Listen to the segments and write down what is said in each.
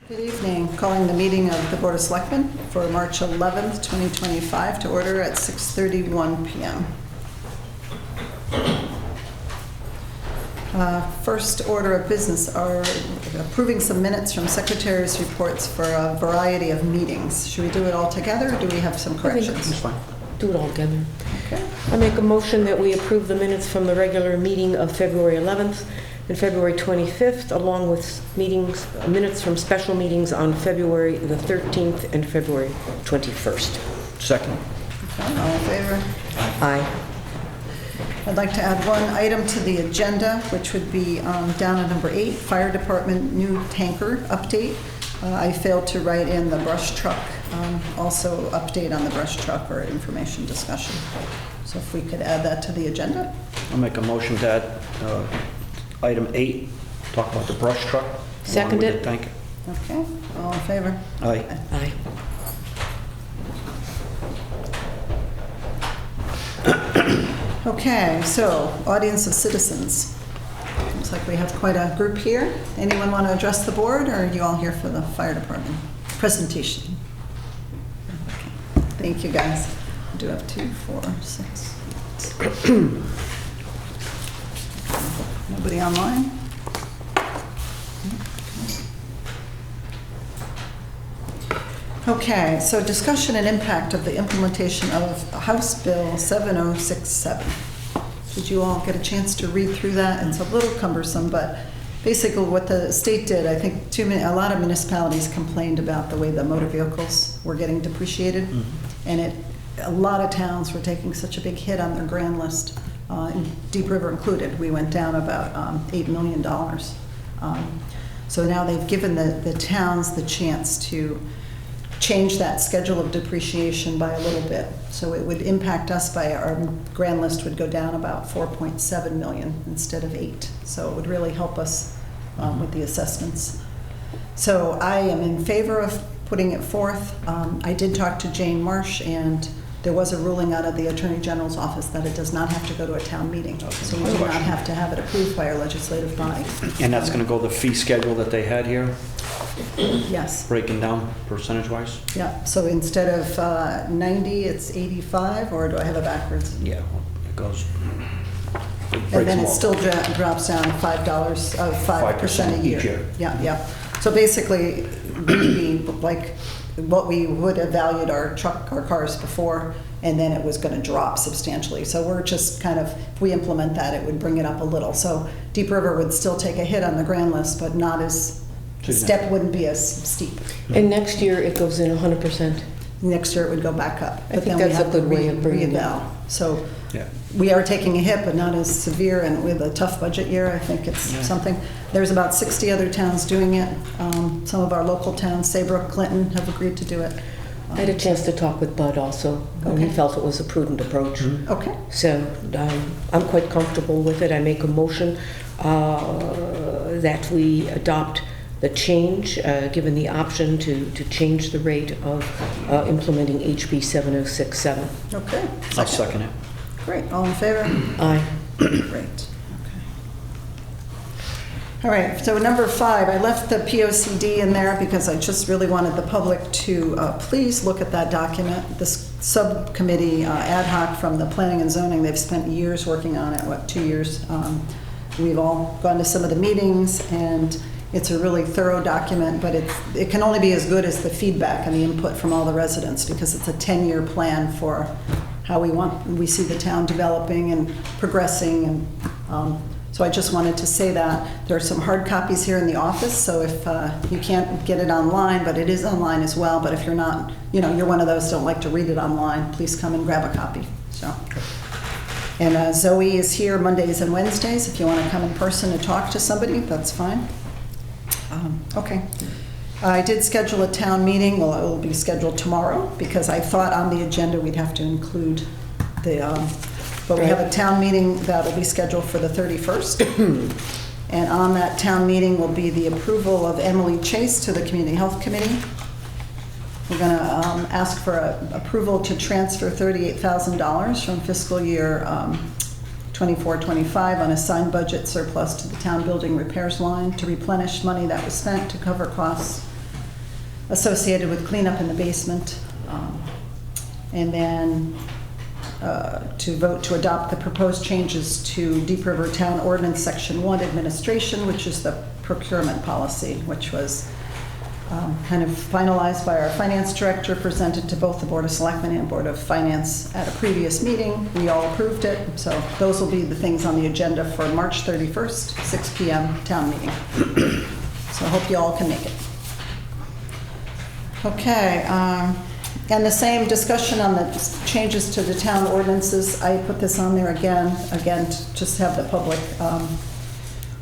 Good evening. Calling the meeting of the Board of Selectmen for March 11th, 2025 to order at 6:31 p.m. First order of business are approving some minutes from secretary's reports for a variety of meetings. Should we do it all together or do we have some corrections? That's fine. Do it all together. Okay. I make a motion that we approve the minutes from the regular meeting of February 11th and February 25th, along with minutes from special meetings on February the 13th and February 21st. Second. Okay, all in favor? Aye. I'd like to add one item to the agenda, which would be down at number 8, Fire Department new tanker update. I failed to write in the brush truck, also update on the brush truck or information discussion. So if we could add that to the agenda. I'll make a motion to add item 8, talk about the brush truck. Second along with it. the tanker. Okay, all in favor? Aye. Aye. Okay, so audience of citizens. Looks like we have quite a group here. Anyone want to address the board, or are you all here for the fire department presentation? Okay. Thank you, guys. I do have 2, 4, 6. Nobody online? Okay, so discussion and impact of the implementation of House Bill 7067. Did you all get a chance to read through that? It's a little cumbersome, but basically what the state did, I think a lot of municipalities complained about the way the motor vehicles were getting depreciated. Mm-hmm. And a lot of towns were taking such a big hit on their grand list, Deep River included. We went down about $8 million. So now they've given the towns the chance to change that schedule of depreciation by a little bit. So it would impact us by our grand list would go down about 4.7 million instead of 8. So it would really help us with the assessments. So I am in favor of putting it forth. I did talk to Jane Marsh, and there was a ruling out of the Attorney General's office that it does not have to go to a town meeting. So we do not have to have it approved by our legislative body. And that's going to go the fee schedule that they had here, Yes. breaking down percentage-wise? Yeah, so instead of 90, it's 85, or do I have it backwards? Yeah, it goes. It And breaks then them it all. still drops down $5, 5% a year. each year. Yeah, yeah. So basically, we'd be like what we would have valued our cars before, and then it was going to drop substantially. So we're just kind of, if we implement that, it would bring it up a little. So Deep River would still take a hit on the grand list, but not as, the step wouldn't be as steep. And next year it goes in 100%. Next year it would go back up. I think that's a good way of bringing it reeval. So Yeah. we are taking a hit, but not as severe, and with a tough budget year, I think it's something. There's about 60 other towns doing it. Some of our local towns, Saybrook, Clinton, have agreed to do it. I had a chance to talk with Bud also, and he Okay. felt it was a prudent approach. Okay, So I'm quite comfortable with it. I make a motion that we adopt the change, given the option to change the rate of implementing HB 7067. okay. I'll second it. Great, all in favor? Aye. Great, okay. All right, so number 5, I left the POCD in there because I just really wanted the public to please look at that document. This subcommittee ad hoc from the planning and zoning, they've spent years working on it, 2 years? We've all gone to some of the meetings, and it's a really thorough document, but it can only be as good as the feedback and the input from all the residents, because it's a 10-year plan for how we see the town developing and progressing. And so I just wanted to say that. There are some hard copies here in the office, so if you can't get it online, but it is online as well, but if you're not, you're one of those who don't like to read it online, please come and grab a copy. So. And Zoe is here Mondays and Wednesdays. If you want to come in person and talk to somebody, that's fine. Okay. I did schedule a town meeting. Well, it will be scheduled tomorrow, because I thought on the agenda we'd have to include but we have a town meeting that will be scheduled for the 31st. And on that town meeting will be the approval of Emily Chase to the Community Health Committee. We're going to ask for approval to transfer $38,000 from fiscal year 24-25 unassigned budget surplus to the town building repairs line to replenish money that was spent to cover costs associated with cleanup in the basement. And then to vote to adopt the proposed changes to Deep River Town Ordinance Section 1 Administration, which is the procurement policy, which was kind of finalized by our finance director, presented to both the Board of Selectmen and Board of Finance at a previous meeting. We all approved it, so those will be the things on the agenda for March 31st, 6 p.m. town meeting. So I hope you all can make it. Okay, and the same discussion on the changes to the town ordinances. I put this on there again, to just have the public.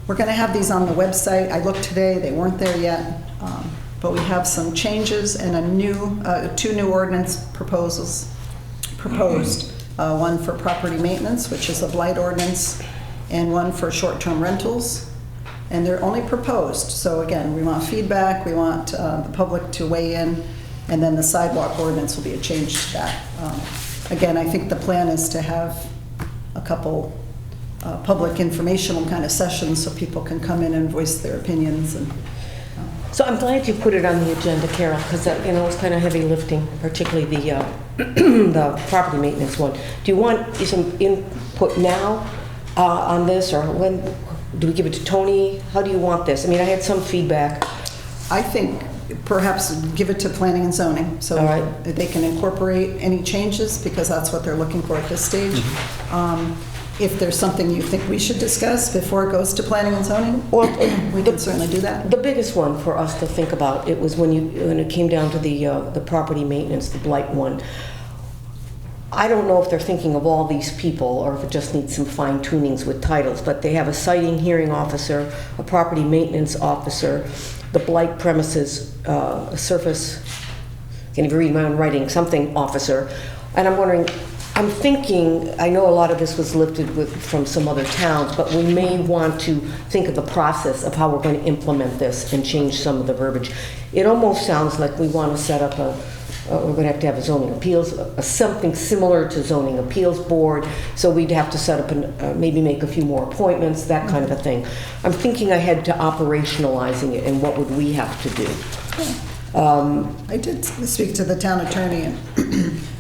We're going to have these on the website. I looked today, they weren't there yet. But we have some changes and two new ordinance proposals proposed. One for property maintenance, which is a blight ordinance, and one for short-term rentals. And they're only proposed. So again, we want feedback, we want the public to weigh in, and then the sidewalk ordinance will be a change to that. Again, I think the plan is to have a couple public informational kind of sessions so people can come in and voice their opinions. And So I'm glad you put it on the agenda, Carol, because it's kind of heavy lifting, particularly the the property maintenance one. Do you want some input now on this, or when do we give it to Tony? How do you want this? I mean, I had some feedback. I think perhaps give it to planning and zoning, so All right. that they can incorporate any changes, because that's what they're looking for at this stage. If there's something you think we should discuss before it goes to planning and zoning, Well, we can certainly do that. The biggest one for us to think about, it was when it came down to the property maintenance, the blight one. I don't know if they're thinking of all these people or if it just needs some fine tunings with titles, but they have a siting hearing officer, a property maintenance officer, the blight premises surface, can't even read my own writing, something officer. And I'm wondering, I'm thinking, I know a lot of this was lifted from some other towns, but we may want to think of the process of how we're going to implement this and change some of the verbiage. It almost sounds like we want to set up we're going to have a zoning appeals, something similar to zoning appeals board, so we'd have to set up maybe make a few more appointments, that kind of a thing. I'm thinking ahead to operationalizing it and what would we have to do. I did speak to the town attorney, and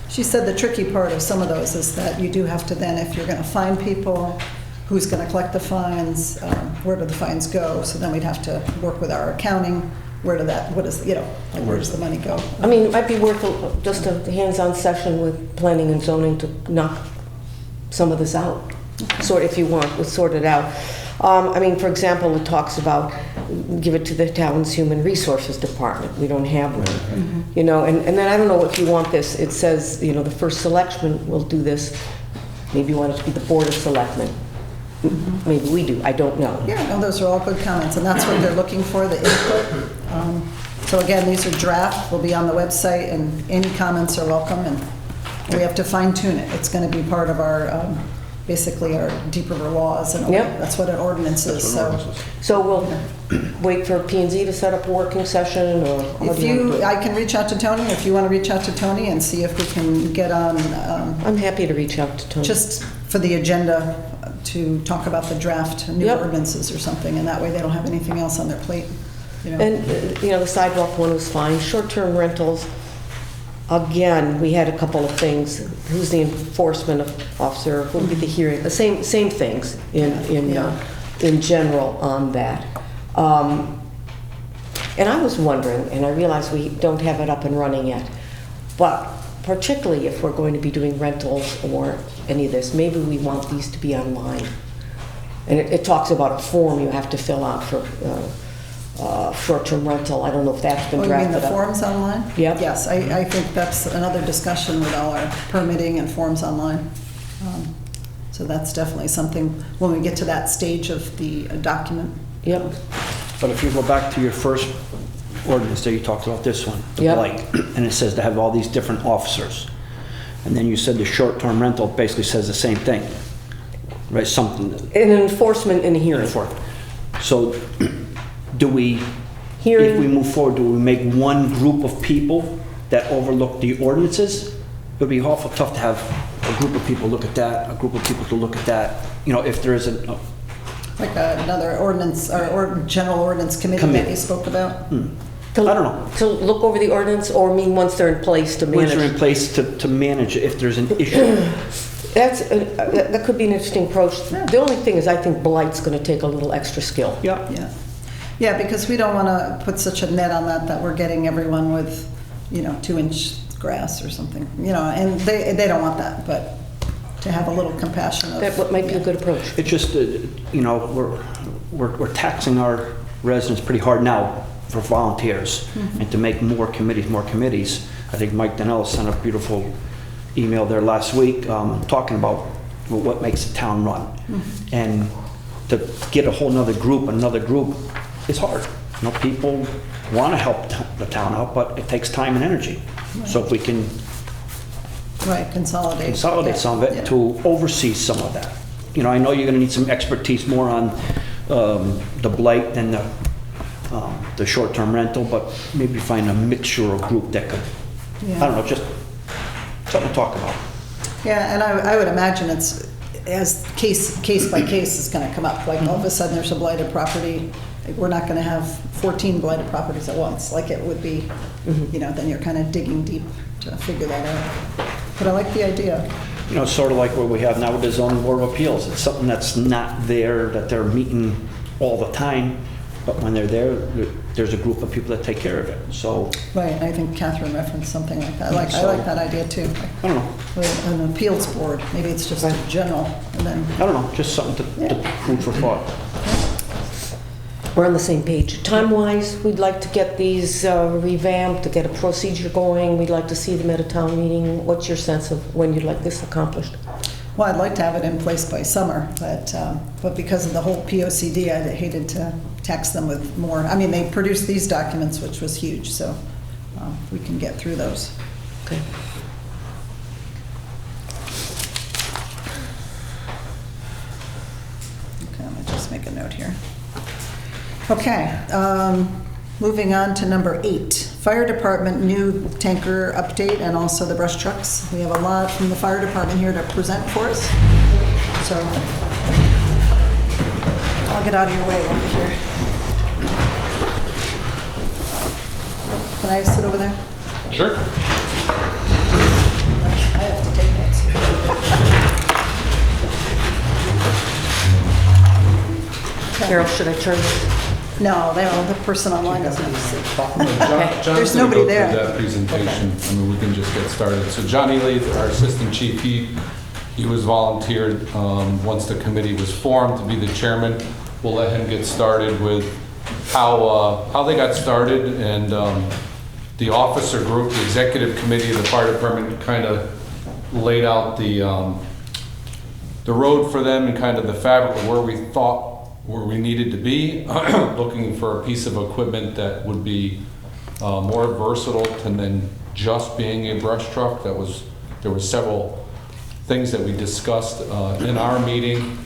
she said the tricky part of some of those is that you do have to then, if you're going to fine people, who's going to collect the fines, where do the fines go? So then we'd have to work with our accounting. Where does the money go? I mean, it might be worth just a hands-on session with planning and zoning to knock some of this out. Okay. If you want, we'll sort it out. I mean, for example, it talks about give it to the town's human resources department. We don't have one. Mm-hmm. And then I don't know if you want this. It says, the first selectman will do this. Maybe you want it to be the board of selectmen. Mm-hmm. Maybe we do. I don't know. Yeah, no, those are all good comments, and that's what they're looking for, the input. So again, these are draft. Will be on the website, and any comments are welcome. And we have to fine tune it. It's going to be part of our. Basically our Deep River laws, and yep. That's what an ordinance is. So we'll wait for P&Z to set up a working session, or I can reach out to Tony if you want to reach out to Tony and see if we can get on. I'm happy to reach out to Tony. Just for the agenda to talk about the draft new yep. ordinances or something, and that way they don't have anything else on their plate. And the sidewalk one was fine. Short-term rentals. Again, we had a couple of things. Who's the enforcement officer? Who would be the hearing? The same things in general on that. And I was wondering, and I realize we don't have it up and running yet, but particularly if we're going to be doing rentals or any of this, maybe we want these to be online. And it talks about a form you have to fill out for short-term rental. I don't know if that's been drafted up. You mean the forms online? Yep. Yes, I think that's another discussion with all our permitting and forms online. So that's definitely something when we get to that stage of the document. Yep. But if you go back to your first ordinance that you talked about, this one, the yep. blight, and it says to have all these different officers. And then you said the short-term rental basically says the same thing, right? Something. An enforcement and hearing. So do we, if we move forward, do we make one group of people that overlook the ordinances? It would be awful tough to have a group of people look at that, a group of people to look at that, if there isn't. Like another ordinance, or general ordinance committee that you spoke about? To- I don't know. To look over the ordinance, or mean once they're in place to Once they're in manage? place to manage it if there's an issue. That could be an interesting approach. Yeah. The only thing is, I think blight's going to take a little extra skill. Yeah. Yeah. Yeah, because we don't want to put such a net on that we're getting everyone with, 2-inch grass or something, and they don't want that, but to have a little compassion of. That might be a good approach. It's just, we're taxing our residents pretty hard now for volunteers. And to make more committees. I think Mike Donnell sent a beautiful email there last week talking about what makes the town run. And to get a whole another group is hard. People want to help the town out, but it takes time and energy. So if we can Right, consolidate some of it Yeah. to oversee some of that. I know you're going to need some expertise more on the blight than the short-term rental, but maybe find a mixture or group that could, Yeah. I don't know, just something to talk about. Yeah, and I would imagine it's, as case by case is going to come up, like all of a sudden there's a blighted property, we're not going to have 14 blighted properties at once, like it would be, then you're kind of digging deep to figure that out. But I like the idea. Sort of like what we have now with the zoning board of appeals. It's something that's not there, that they're meeting all the time, but when they're there, there's a group of people that take care of it. So, Right, I think Catherine referenced something like that. I So- like that idea too. I don't know. With an appeals board, maybe it's just Right. general, and then, I don't know, just something to food for thought. We're on the same page. Time-wise, we'd like to get these revamped, to get a procedure going. We'd like to see them at a town meeting. What's your sense of when you'd like this accomplished? well, I'd like to have it in place by summer, but because of the whole POCD, I hated to tax them with more. I mean, they produced these documents, which was huge, so we can get through those. Okay. Okay, let me just make a note here. Okay, moving on to number 8, fire department new tanker update and also the brush trucks. We have a lot from the fire department here to present for us. So I'll get out of your way over here. Can I sit over there? Sure. I have to take notes. Carol, should I turn this? No, the person online doesn't have to sit. John's There's gonna nobody go through there. that presentation. I mean, we can just get started. So John Ely, our assistant chief, he was volunteered once the committee was formed to be the chairman. We'll let him get started with how they got started, and the officer group, the executive committee of the fire department kind of laid out the road for them and kind of the fabric of where we needed to be, looking for a piece of equipment that would be more versatile than just being a brush truck. There were several things that we discussed in our meeting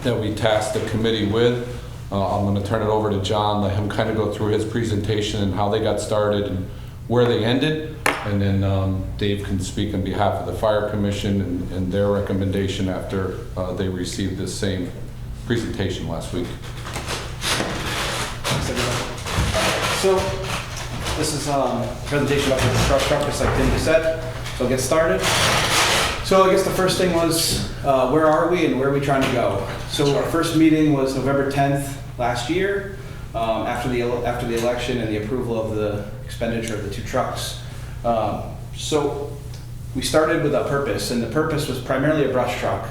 that we tasked the committee with. I'm going to turn it over to John, let him kind of go through his presentation and how they got started and where they ended. And then Dave can speak on behalf of the Fire Commission and their recommendation after they received this same presentation last week. Thanks, everyone. So, this is a presentation about the brush truck, just like Tim just said. So I'll get started. So I guess the first thing was, where are we and where are we trying to go? So our first meeting was November 10th last year, after the election and the approval of the expenditure of the 2 trucks. So we started with a purpose, and the purpose was primarily a brush truck.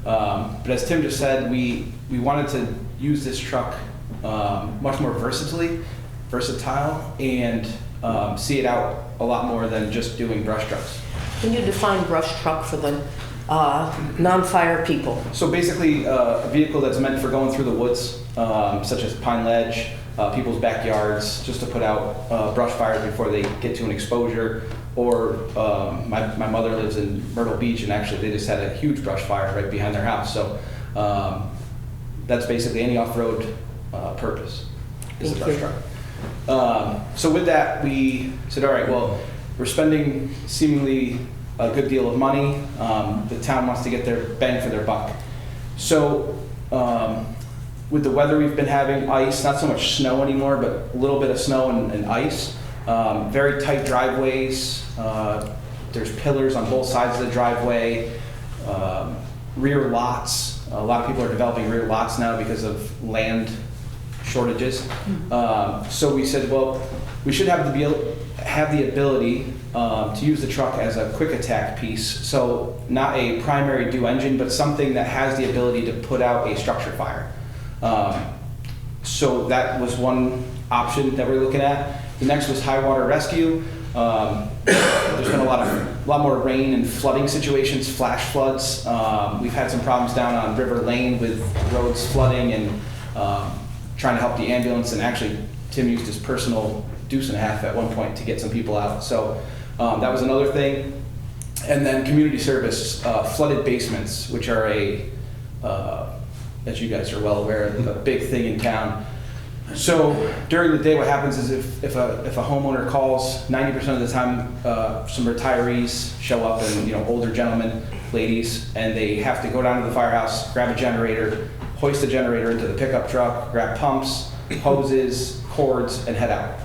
But as Tim just said, we wanted to use this truck much more versatile, and see it out a lot more than just doing brush trucks. Can you define brush truck for the non-fire people? So basically, a vehicle that's meant for going through the woods, such as Pine Ledge, people's backyards, just to put out brush fires before they get to an exposure. Or my mother lives in Myrtle Beach, and actually they just had a huge brush fire right behind their house. So that's basically any off-road purpose is a brush truck. So with that, we said, all right, well, we're spending seemingly a good deal of money. The town wants to get their bang for their buck. So with the weather we've been having, ice, not so much snow anymore, but a little bit of snow and ice. Very tight driveways. There's pillars on both sides of the driveway. Rear lots. A lot of people are developing rear lots now because of land shortages. So we said, well, we should have the ability to use the truck as a quick attack piece. So not a primary do engine, but something that has the ability to put out a structure fire. So that was one option that we're looking at. The next was high water rescue. There's been a lot more rain and flooding situations, flash floods. We've had some problems down on River Lane with roads flooding and trying to help the ambulance. And actually, Tim used his personal deuce and a half at one point to get some people out. So that was another thing. And then community service, flooded basements, which are as you guys are well aware, a big thing in town. So during the day, what happens is if a homeowner calls, 90% of the time, some retirees show up, and older gentlemen, ladies, and they have to go down to the firehouse, grab a generator, hoist the generator into the pickup truck, grab pumps, hoses, cords, and head out.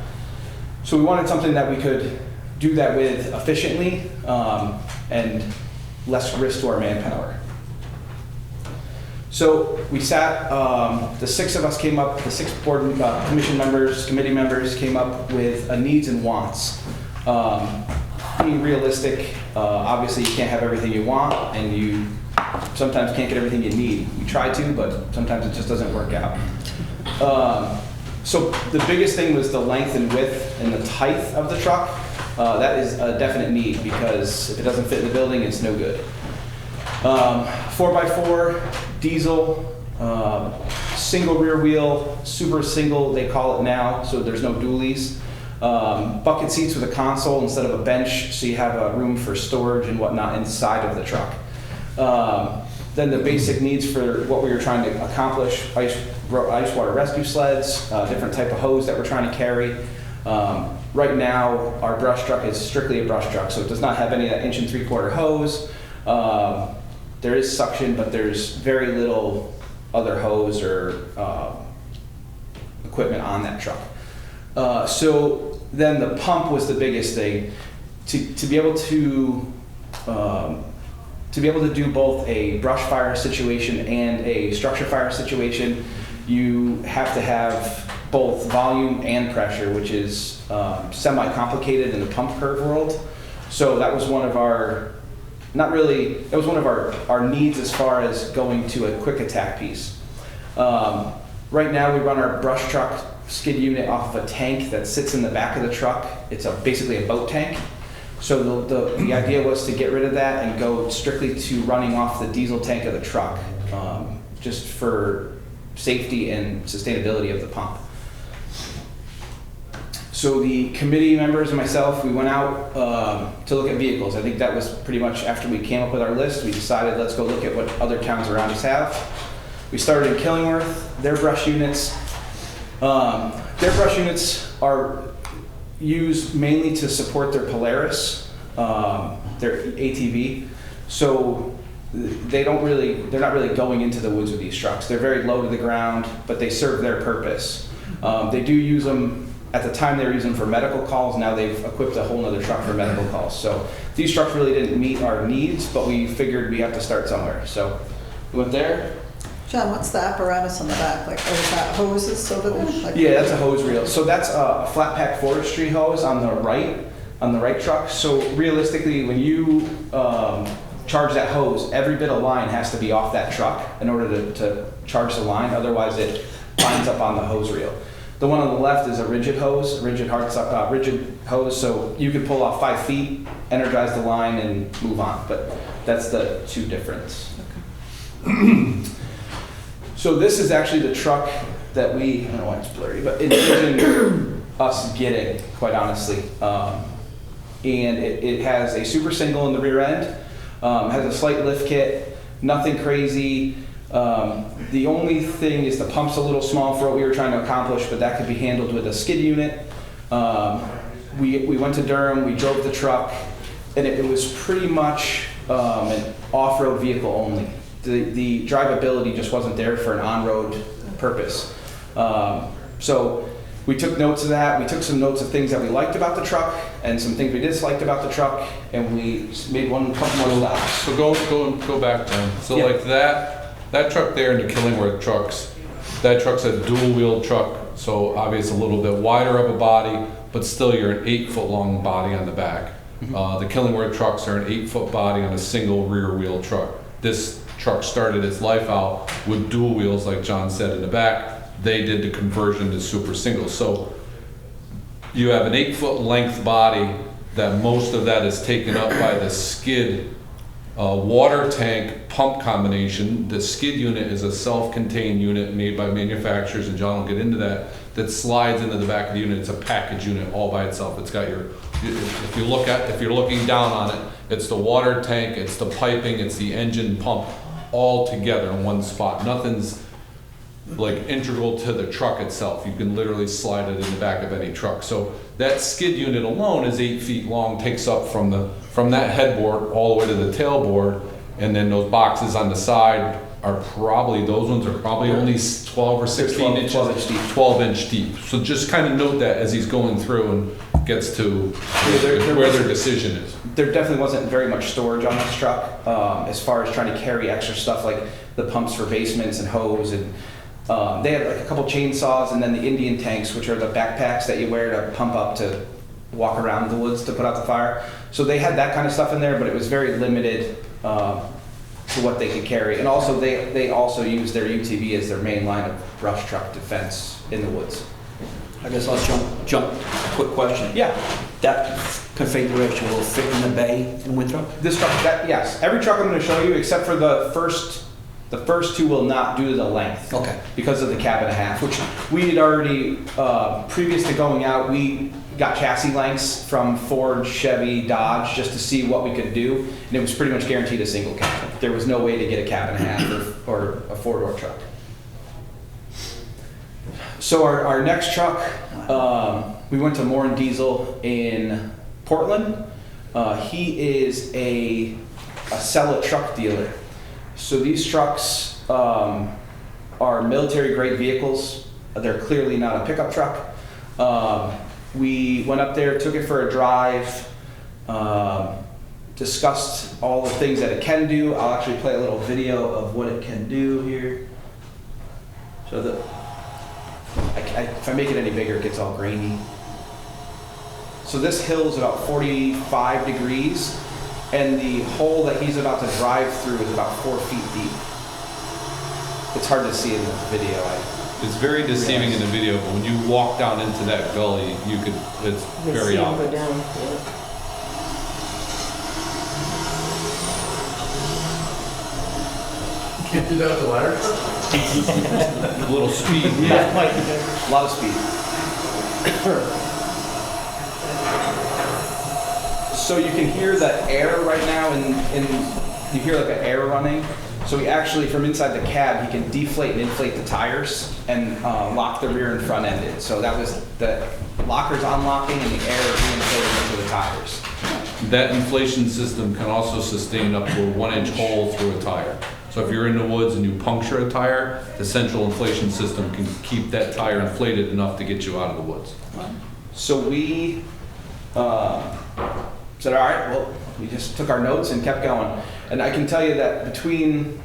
So we wanted something that we could do that with efficiently and less risk to our manpower. So we sat, the six of us came up, the six board commission members, committee members came up with needs and wants. Being realistic, obviously you can't have everything you want, and you sometimes can't get everything you need. We try to, but sometimes it just doesn't work out. So the biggest thing was the length and width and the height of the truck. That is a definite need, because if it doesn't fit in the building, it's no good. 4x4, diesel, single rear wheel, super single they call it now, so there's no dualies. Bucket seats with a console instead of a bench, so you have a room for storage and whatnot inside of the truck. Then the basic needs for what we were trying to accomplish: ice water rescue sleds, different type of hose that we're trying to carry. Right now, our brush truck is strictly a brush truck, so it does not have any of that 1 3/4 hose. There is suction, but there's very little other hose or equipment on that truck. So then the pump was the biggest thing. To be able to do both a brush fire situation and a structure fire situation, you have to have both volume and pressure, which is semi-complicated in the pump curve world. So that was one of our our needs as far as going to a quick attack piece. Right now we run our brush truck skid unit off of a tank that sits in the back of the truck. It's basically a boat tank. So the idea was to get rid of that and go strictly to running off the diesel tank of the truck, just for safety and sustainability of the pump. So the committee members and myself, we went out to look at vehicles. I think that was pretty much after we came up with our list. We decided, let's go look at what other towns around us have. We started in Killingworth. Their brush units are used mainly to support their Polaris, their ATV. So they're not really going into the woods with these trucks. They're very low to the ground, but they serve their purpose. They do use them. At the time, they were using them for medical calls. Now they've equipped a whole other truck for medical calls. So these trucks really didn't meet our needs, but we figured we have to start somewhere. So we went there. John, what's the apparatus on the back? Like, is that hoses over there? Yeah, that's a hose reel. So that's a flat pack forestry hose on the right truck. So realistically, when you charge that hose, every bit of line has to be off that truck in order to charge the line. Otherwise, it binds up on the hose reel. The one on the left is a rigid hose, rigid hose. So you can pull off 5 feet, energize the line, and move on. But that's the two difference. Okay. So this is actually the truck that I don't know why it's blurry, but envisioned us getting, quite honestly. And it has a super single in the rear end, has a slight lift kit, nothing crazy. The only thing is the pump's a little small for what we were trying to accomplish, but that could be handled with a skid unit. We went to Durham, we drove the truck, and it was pretty much an off-road vehicle only. The drivability just wasn't there for an on-road purpose. So we took notes of that. We took some notes of things that we liked about the truck and some things we disliked about the truck, and we made couple more stops. So go back then. So Yeah. like that truck there and the Killingworth trucks, that truck's a dual-wheel truck, so obviously a little bit wider of a body, but still you're an 8-foot long body on the back. The Killingworth trucks are an 8-foot body on a single rear wheel truck. This truck started its life out with dual wheels, like John said, in the back. They did the conversion to super single. So you have an 8-foot length body that most of that is taken up by the skid water tank pump combination. The skid unit is a self-contained unit made by manufacturers, and John will get into that, that slides into the back of the unit. It's a package unit all by itself. It's got if you're looking down on it, it's the water tank, it's the piping, it's the engine pump, all together in one spot. Nothing's like integral to the truck itself. You can literally slide it in the back of any truck. So that skid unit alone is 8 feet long, takes up from that headboard all the way to the tailboard, and then those boxes on the side are those ones are probably only 12 or 16 inches, 12 inch deep. So just kind of note that as he's going through and gets to where their decision is. There definitely wasn't very much storage on this truck as far as trying to carry extra stuff like the pumps for basements and hose, and they had like a couple chainsaws, and then the Indian tanks, which are the backpacks that you wear to pump up to walk around the woods to put out the fire. So they had that kind of stuff in there, but it was very limited to what they could carry. And also they also used their UTV as their main line of brush truck defense in the woods. I guess I'll jump. Quick question. Yeah. That configuration will fit in the bay in Winthrop? This truck, yes. Every truck I'm going to show you, except for the first two, will not due to the length. Okay. Because of the cab and a half, which we had already, previous to going out, we got chassis lengths from Ford, Chevy, Dodge, just to see what we could do, and it was pretty much guaranteed a single cab. There was no way to get a cab and a half or a four-door truck. So our next truck, we went to Moore & Diesel in Portland. He is a sell-it truck dealer. So these trucks are military-grade vehicles. They're clearly not a pickup truck. We went up there, took it for a drive, discussed all the things that it can do. I'll actually play a little video of what it can do here. So if I make it any bigger, it gets all grainy. So this hill is about 45 degrees, and the hole that he's about to drive through is about 4 feet deep. It's hard to see in the video. It's very deceiving in the video, but when you walk down into that gully, it's very see him obvious. go down, yeah. Can't do that with the ladder truck? A little speed. A lot of speed. So you can hear the air right now, and you hear like an air running. So he actually, from inside the cab, he can deflate and inflate the tires and lock the rear and front ended. So that was the lockers unlocking and the air re-inflating into the tires. That inflation system can also sustain up to a 1-inch hole through a tire. So if you're in the woods and you puncture a tire, the central inflation system can keep that tire inflated enough to get you out of the woods. So we said, all right, well, we just took our notes and kept going. And I can tell you that between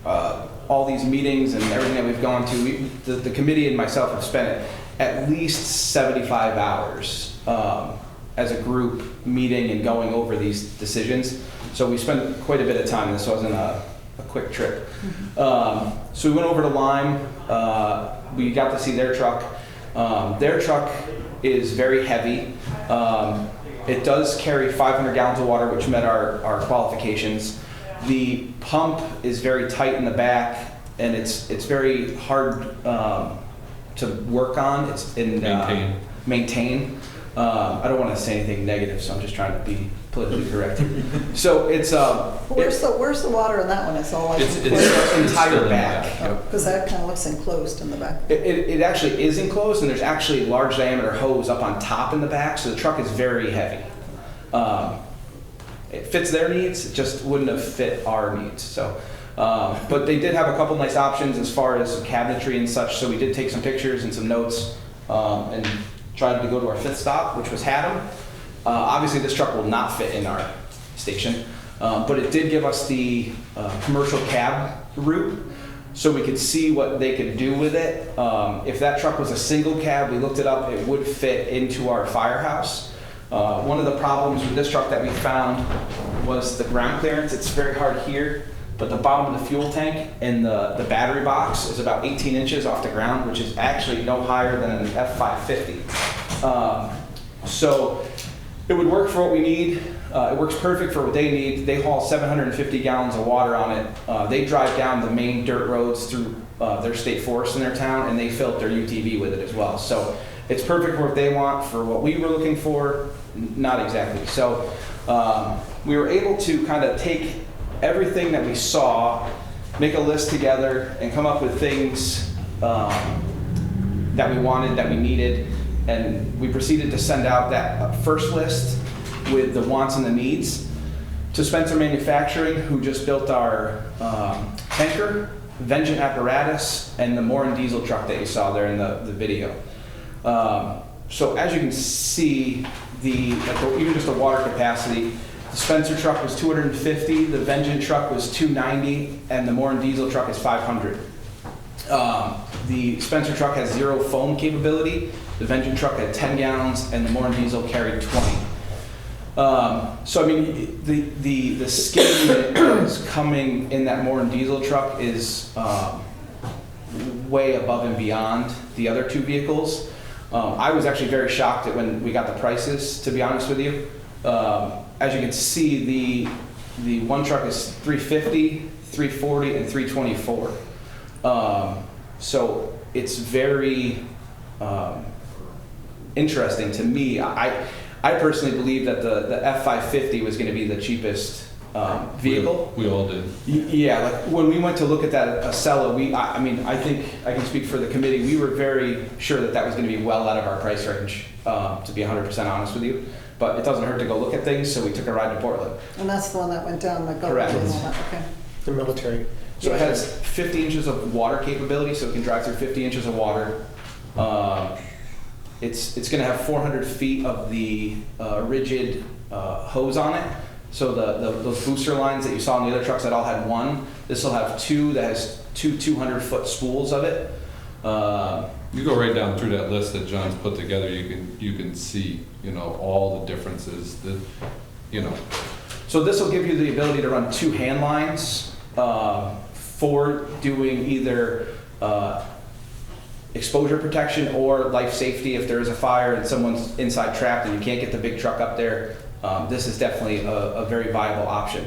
all these meetings and everything that we've gone to, the committee and myself have spent at least 75 hours as a group meeting and going over these decisions. So we spent quite a bit of time. This wasn't a quick trip. So we went over to Lime. We got to see their truck. Their truck is very heavy. It does carry 500 gallons of water, which met our qualifications. The pump is very tight in the back, and it's very hard to work on. It's in maintain. I don't want to say anything negative, so I'm just trying to be politically correct. So it's Where's the water in that one? It's all like It's entire back. because that kind of looks enclosed in the back. It actually is enclosed, and there's actually a large diameter hose up on top in the back, so the truck is very heavy. it fits their needs, it just wouldn't have fit our needs, so. But they did have a couple nice options as far as cabinetry and such, so we did take some pictures and some notes, and tried to go to our 5th stop, which was Haddam. Obviously, this truck will not fit in our station, but it did give us the commercial cab route, so we could see what they could do with it. If that truck was a single cab, we looked it up, it would fit into our firehouse. One of the problems with this truck that we found was the ground clearance. It's very hard here, but the bottom of the fuel tank and the battery box is about 18 inches off the ground, which is actually no higher than an F550. So it would work for what we need. It works perfect for what they need. They haul 750 gallons of water on it. They drive down the main dirt roads through their state forest in their town, and they fill up their UTV with it as well. So it's perfect for what they want. For what we were looking for, not exactly. So we were able to kind of take everything that we saw, make a list together, and come up with things that we wanted, that we needed, and we proceeded to send out that first list with the wants and the needs to Spencer Manufacturing, who just built our tanker, Vengeant apparatus, and the Morin diesel truck that you saw there in the video. So as you can see, even just the water capacity, the Spencer truck was 250, the Vengeant truck was 290, and the Morin diesel truck is 500. The Spencer truck has 0 foam capability, the Vengeant truck had 10 gallons, and the Morin diesel carried 20. So I mean, the skin that is coming in that Morin diesel truck is way above and beyond the other 2 vehicles. I was actually very shocked at when we got the prices, to be honest with you. As you can see, the one truck is 350, 340, and 324. So it's very interesting to me. I personally believe that the F550 was going to be the cheapest vehicle. We all did. Yeah, like when we went to look at that Acela, I mean, I think I can speak for the committee. We were very sure that that was going to be well out of our price range, to be 100% honest with you. But it doesn't hurt to go look at things, so we took a ride to Portland. And that's the one that went down the gully Correct. and all that, okay. The military. So it has 50 inches of water capability, so it can drive through 50 inches of water. It's going to have 400 feet of the rigid hose on it. So those booster lines that you saw in the other trucks that all had 1, this will have 2 that has 2 200-foot spools of it. You go right down through that list that John's put together, you can see, all the differences that, So this will give you the ability to run 2 hand lines for doing either exposure protection or life safety if there is a fire and someone's inside trapped and you can't get the big truck up there. This is definitely a very viable option.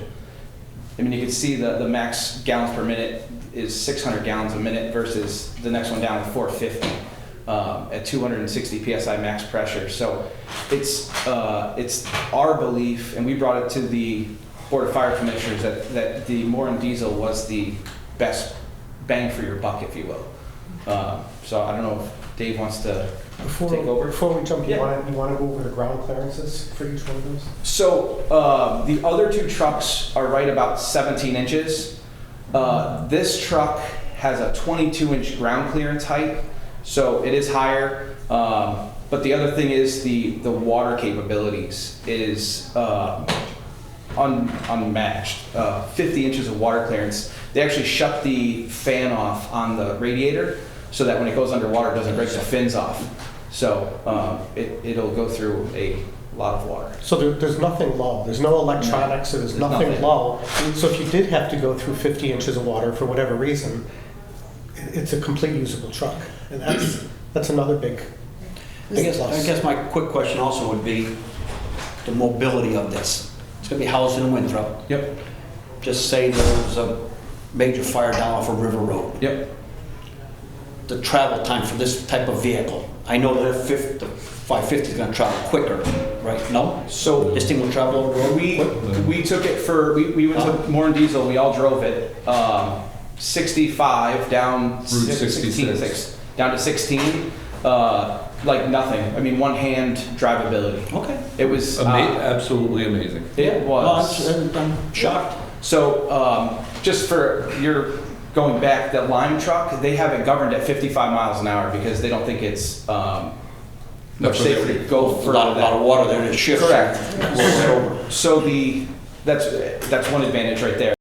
I mean, you can see the max gallons per minute is 600 gallons a minute versus the next one down to 450 at 260 psi max pressure. So it's our belief, and we brought it to the Board of Fire Commissioners, that the Morin diesel was the best bang for your buck, if you will. So I don't know if Dave wants to take over. Before we jump, you Yeah. want to go over the ground clearances for each one of those? So the other 2 trucks are right about 17 inches. This truck has a 22-inch ground clearance height, so it is higher. But the other thing is the water capabilities is unmatched. 50 inches of water clearance. They actually shut the fan off on the radiator so that when it goes underwater, it doesn't break the fins off. So it'll go through a lot of water. So there's nothing low. There's no electronics, so there's nothing nothing. low. So if you did have to go through 50 inches of water for whatever reason, it's a complete usable truck. And that's another big I guess my quick question also would be the mobility of this. It's going to be housed in Winthrop. Yep. Just say there's a major fire down off of River Road. Yep. The travel time for this type of vehicle. I know that the 550 is going to travel quicker, right? No? So This thing will travel over the road? we took it for, we went to Morin Diesel, we all drove it, 65 down Route 66. down to 16. like nothing. I mean, one-hand drivability. Okay. It was, Absolutely amazing. it was. I'm shocked. So, just for your, going back, the lime truck, they have it governed at 55 miles an hour because they don't think it's much That's what safer they- to go A further lot than of water there, and it shifts. Correct. Rolls it over. So that's one advantage right there.